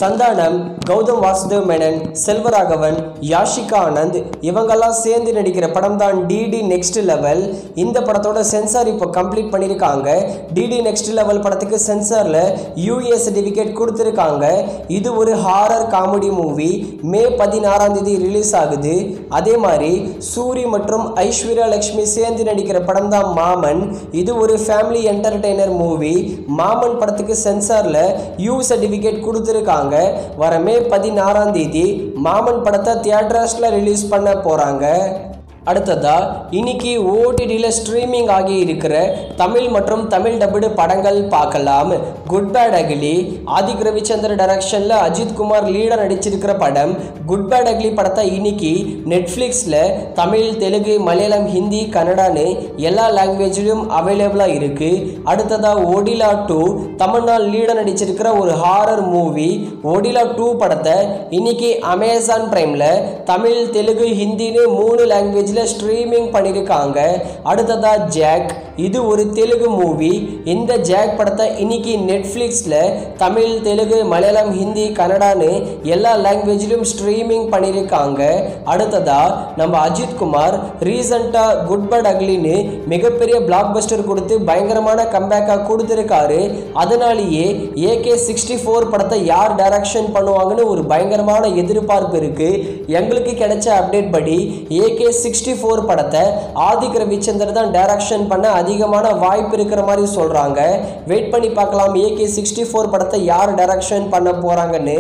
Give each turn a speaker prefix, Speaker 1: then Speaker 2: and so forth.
Speaker 1: சந்தானம், கௌதம் வாசுதேவ் மேனன், செல்வராகவன், யாஷிகா ஆனந்த் இவங்கெல்லாம் சேர்ந்து நடிக்கிற படம் தான் டிடி நெக்ஸ்ட் லெவல். இந்த படத்தோட சென்சார் இப்போ கம்ப்ளீட் பண்ணியிருக்காங்க. டிடி நெக்ஸ்ட் லெவல் படத்துக்கு சென்சாரில் யூஏ சர்டிஃபிகேட் கொடுத்துருக்காங்க. இது ஒரு ஹாரர் காமெடி மூவி. மே 16 ரிலீஸ் ஆகுது. அதே மாதிரி சூரி மற்றும் ஐஸ்வர்யா லட்சுமி சேர்ந்து நடிக்கிற படம் தான் மாமன். இது ஒரு ஃபேமிலி என்டர்டெய்னர் மூவி. மாமன் படத்துக்கு சென்சாரில் யூ சர்டிஃபிகேட் கொடுத்துருக்காங்க. வர மே 16 மாமன் படத்தை தியேட்டர்ஸ்ல ரிலீஸ் பண்ண போறாங்க. அடுத்ததா இன்னைக்கு ஓடிடியில் ஸ்ட்ரீமிங் ஆகி இருக்கிற தமிழ் மற்றும் தமிழ் டப்புடு படங்கள் பார்க்கலாம். Good bad ugly, Adhik Ravichandran டைரக்ஷனில் அஜித் குமார் லீடாக நடிச்சிருக்கிற படம். குட் பேட் அக்லி படத்தை இன்னைக்கு நெட்ஃப்ளிக்ஸில் தமிழ், தெலுங்கு, மலையாளம், ஹிந்தி, கன்னடான்னு எல்லா லாங்குவேஜிலும் அவைலபிளாக இருக்குது. அடுத்ததா ஒடிலா 2 தமிழ்நாடு லீடாக நடிச்சிருக்கிற ஒரு ஹாரர் மூவி. ஒடிலா 2 படத்தை இன்னைக்கு அமேசான் பிரைமில் தமிழ், தெலுங்கு, ஹிந்தின்னு 3 லாங்குவேஜ் ஸ்ட்ரீமிங் பண்ணிருக்காங்க. அடுத்ததா ஜாக், இது ஒரு தெலுங்கு மூவி. இந்த ஜாக் படத்தை இன்னைக்கு நெட்ஃப்ளிக்ஸ்ல தமிழ், தெலுங்கு, மலையாளம், ஹிந்தி, கன்னடான்னு எல்லா லாங்குவேஜிலும் ஸ்ட்ரீமிங் பண்ணிருக்காங்க. அடுத்ததா நம்ம அஜித் குமார் ரீசெண்டா குட் பேட் அக்லின்னு மிகப்பெரிய பிளாக் பஸ்டர் கொடுத்து பயங்கரமான கம்பேக்கா கொடுத்திருக்காரு. அதனாலேயே AK64 படத்தை யார் டைரக்ஷன் பண்ணுவாங்கன்னு ஒரு பயங்கரமான எதிர்பார்ப்பு இருக்கு. எங்களுக்கு கிடைச்ச அப்டேட் படி AK64 படத்தை ஆதிக் ரவிச்சந்தர் தான் டைரக்ஷன் பண்ண அதிகமான வாய்ப்பு இருக்கிற மாதிரி சொல்றாங்க. வெயிட் பண்ணி பார்க்கலாம் AK64 படத்தை யார் டைரக்ஷன் பண்ண போறாங்கன்னு.